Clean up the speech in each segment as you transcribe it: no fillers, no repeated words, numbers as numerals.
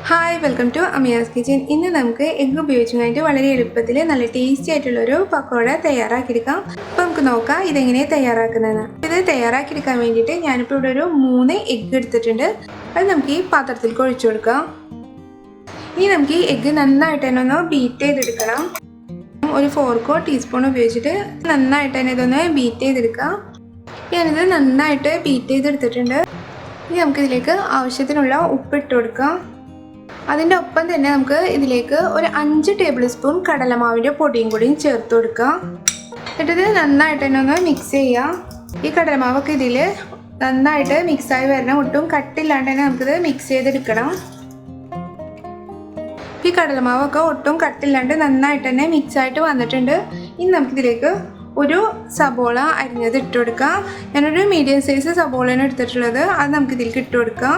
Hi welcome to Amiya's kitchen. ഇന്ന് നമുക്ക് egg ഉപയോഗിച്ചുകൊണ്ട് വളരെ എളുപ്പത്തിൽ നല്ല ടേസ്റ്റി ആയിട്ടുള്ളൊരു പക്കോട തയ്യാറാക്കിയെടുക്കാം. അപ്പോൾ നമുക്ക് നോക്കാം ഇതെങ്ങനെ തയ്യാറാക്കുന്നതെന്ന്. ഇത് തയ്യാറാക്കിയെടുക്കാൻ വേണ്ടിയിട്ട് ഞാനിപ്പോൾ ഇവിടെ ഒരു 3 എഗ്ഗ് എടുത്തിട്ടുണ്ട്. അത് നമുക്ക് ഈ പാത്രത്തിൽ ഒഴിച്ചു കൊടുക്കാം. ഇനി നമുക്ക് ഈ എഗ്ഗ് നന്നായിട്ട് തന്നെ ഒന്ന് ബീറ്റ് ചെയ്തെടുക്കണം. ഒരു ഫോർക്കോ ടീസ്പൂണോ ഉപയോഗിച്ചിട്ട് നന്നായിട്ട് തന്നെ ഇതൊന്ന് ബീറ്റ് ചെയ്തെടുക്കാം. ഞാനിത് നന്നായിട്ട് ബീറ്റ് ചെയ്തെടുത്തിട്ടുണ്ട്. ഇനി നമുക്കിതിലേക്ക് ആവശ്യത്തിനുള്ള ഉപ്പ് ഇട്ട് കൊടുക്കാം. അതിൻ്റെ ഒപ്പം തന്നെ നമുക്ക് ഇതിലേക്ക് ഒരു 5 ടേബിൾ സ്പൂൺ കടലമാവിൻ്റെ പൊടിയും കൂടിയും ചേർത്ത് കൊടുക്കാം. എന്നിട്ടിത് നന്നായിട്ട് തന്നെ ഒന്ന് മിക്സ് ചെയ്യാം. ഈ കടലമാവൊക്കെ ഇതിൽ നന്നായിട്ട് മിക്സായി വരണം. ഒട്ടും കട്ടില്ലാണ്ട് തന്നെ നമുക്കിത് മിക്സ് ചെയ്തെടുക്കണം. ഈ കടലമാവൊക്കെ ഒട്ടും കട്ടില്ലാണ്ട് നന്നായിട്ട് തന്നെ മിക്സായിട്ട് വന്നിട്ടുണ്ട്. ഇനി നമുക്കിതിലേക്ക് ഒരു സബോള അരിഞ്ഞത് ഇട്ട് കൊടുക്കാം. ഞാനൊരു മീഡിയം സൈസ് സബോളയാണ് എടുത്തിട്ടുള്ളത്. അത് നമുക്കിതിലേക്ക് ഇട്ട് കൊടുക്കാം.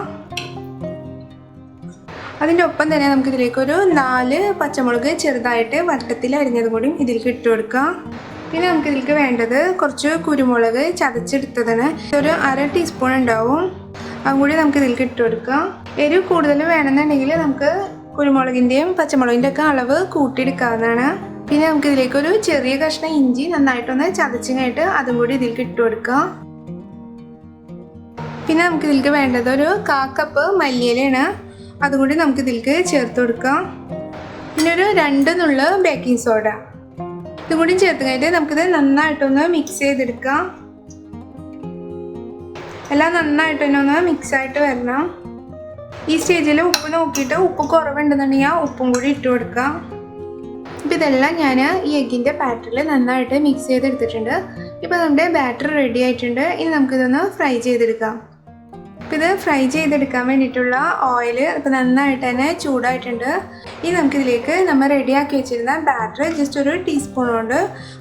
അതിൻ്റെ ഒപ്പം തന്നെ നമുക്കിതിലേക്ക് ഒരു 4 പച്ചമുളക് ചെറുതായിട്ട് വട്ടത്തിൽ അരിഞ്ഞതും കൂടി ഇതിലേക്ക് ഇട്ട് കൊടുക്കാം. പിന്നെ നമുക്കിതിലേക്ക് വേണ്ടത് കുറച്ച് കുരുമുളക് ചതച്ചെടുത്തതാണ്. ഒരു 1/2 ടീസ്പൂൺ ഉണ്ടാവും. അതും കൂടി നമുക്ക് ഇതിലേക്ക് ഇട്ട് കൊടുക്കാം. എരിവ് കൂടുതൽ വേണമെന്നുണ്ടെങ്കിൽ നമുക്ക് കുരുമുളകിൻ്റെയും പച്ചമുളകിൻ്റെ ഒക്കെ അളവ് കൂട്ടിയെടുക്കാവുന്നതാണ്. പിന്നെ നമുക്കിതിലേക്ക് ഒരു ചെറിയ കഷ്ണം ഇഞ്ചി നന്നായിട്ടൊന്ന് ചതച്ചിങ്ങായിട്ട് അതും കൂടി ഇതിലേക്ക് ഇട്ട് കൊടുക്കാം. പിന്നെ നമുക്കിതിലേക്ക് വേണ്ടത് ഒരു 1/4 കപ്പ് മല്ലിയിലയാണ്. അതുകൂടി നമുക്ക് ഇതിലേക്ക് ചേർത്ത് കൊടുക്കാം. പിന്നെ ഒരു 2 നുള്ള് ബേക്കിംഗ് സോഡ ഇതും കൂടി ചേർത്ത് കഴിഞ്ഞിട്ട് നമുക്കിത് നന്നായിട്ടൊന്ന് മിക്സ് ചെയ്തെടുക്കാം. എല്ലാം നന്നായിട്ട് തന്നെ ഒന്ന് മിക്സായിട്ട് വരണം. ഈ സ്റ്റേജിൽ ഉപ്പ് നോക്കിയിട്ട് ഉപ്പ് കുറവുണ്ടെന്നുണ്ടെങ്കിൽ ഉപ്പും കൂടി ഇട്ട് കൊടുക്കാം. ഇപ്പം ഇതെല്ലാം ഞാൻ ഈ എഗ്ഗിൻ്റെ ബാറ്ററിൽ നന്നായിട്ട് മിക്സ് ചെയ്തെടുത്തിട്ടുണ്ട്. ഇപ്പോൾ നമ്മുടെ ബാറ്റർ റെഡി ആയിട്ടുണ്ട്. ഇനി നമുക്കിതൊന്ന് ഫ്രൈ ചെയ്തെടുക്കാം. ഇത് ഫ്രൈ ചെയ്തെടുക്കാൻ വേണ്ടിയിട്ടുള്ള ഓയിൽ ഇപ്പോൾ നന്നായിട്ട് തന്നെ ചൂടായിട്ടുണ്ട്. ഇനി നമുക്കിതിലേക്ക് നമ്മൾ റെഡിയാക്കി വെച്ചിരുന്ന ബാറ്റർ ജസ്റ്റ് ഒരു ടീസ്പൂൺ കൊണ്ട്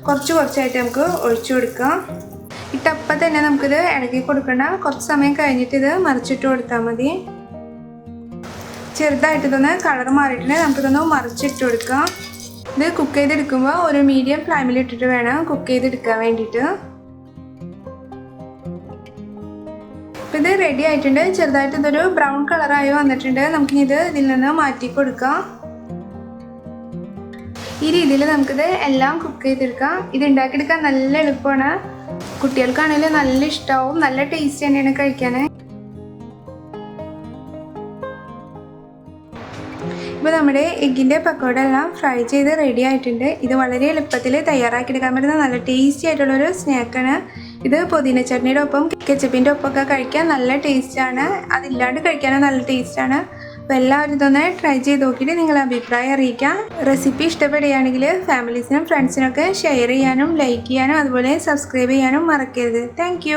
കുറച്ചായിട്ട് നമുക്ക് ഒഴിച്ചു കൊടുക്കാം. ഇട്ടപ്പം തന്നെ നമുക്കിത് ഇളക്കി കൊടുക്കണ്ട. കുറച്ച് സമയം കഴിഞ്ഞിട്ട് ഇത് മറിച്ചിട്ട് കൊടുത്താൽ മതി. ചെറുതായിട്ട് ഇതൊന്ന് കളർ മാറിയിട്ടുണ്ടെങ്കിൽ നമുക്കിതൊന്ന് മറിച്ചിട്ട് കൊടുക്കാം. ഇത് കുക്ക് ചെയ്തെടുക്കുമ്പോൾ ഒരു മീഡിയം ഫ്ലെയിമിൽ ഇട്ടിട്ട് വേണം കുക്ക് ചെയ്തെടുക്കാൻ വേണ്ടിയിട്ട്. അപ്പോൾ ഇത് റെഡി ആയിട്ടുണ്ട്. ചെറുതായിട്ട് ഇതൊരു ബ്രൗൺ കളറായി വന്നിട്ടുണ്ട്. നമുക്കിനി ഇത് ഇതിൽ നിന്ന് മാറ്റി കൊടുക്കാം. ഈ രീതിയിൽ നമുക്കിത് എല്ലാം കുക്ക് ചെയ്തെടുക്കാം. ഇത് ഉണ്ടാക്കിയെടുക്കാൻ നല്ല എളുപ്പമാണ്. കുട്ടികൾക്കാണെങ്കിലും നല്ല ഇഷ്ടമാവും. നല്ല ടേസ്റ്റ് തന്നെയാണ് കഴിക്കാൻ. ഇപ്പോൾ നമ്മുടെ എഗ്ഗിൻ്റെ പക്കോട എല്ലാം ഫ്രൈ ചെയ്ത് റെഡി ആയിട്ടുണ്ട്. ഇത് വളരെ എളുപ്പത്തിൽ തയ്യാറാക്കിയെടുക്കാൻ പറ്റുന്ന നല്ല ടേസ്റ്റി ആയിട്ടുള്ളൊരു സ്നാക്കാണ്. ഇത് പുതിന ചട്നിയുടെ ഒപ്പം കെച്ചപ്പിൻ്റെ ഒപ്പമൊക്കെ കഴിക്കാൻ നല്ല ടേസ്റ്റാണ്. അതില്ലാണ്ട് കഴിക്കാനും നല്ല ടേസ്റ്റാണ്. അപ്പോൾ എല്ലാവരും ഇതൊന്ന് ട്രൈ ചെയ്ത് നോക്കിയിട്ട് നിങ്ങളുടെ അഭിപ്രായം അറിയിക്കാം. റെസിപ്പി ഇഷ്ടപ്പെടുകയാണെങ്കിൽ ഫാമിലീസിനും ഫ്രണ്ട്സിനൊക്കെ ഷെയർ ചെയ്യാനും ലൈക്ക് ചെയ്യാനും അതുപോലെ സബ്സ്ക്രൈബ് ചെയ്യാനും മറക്കരുത്. താങ്ക്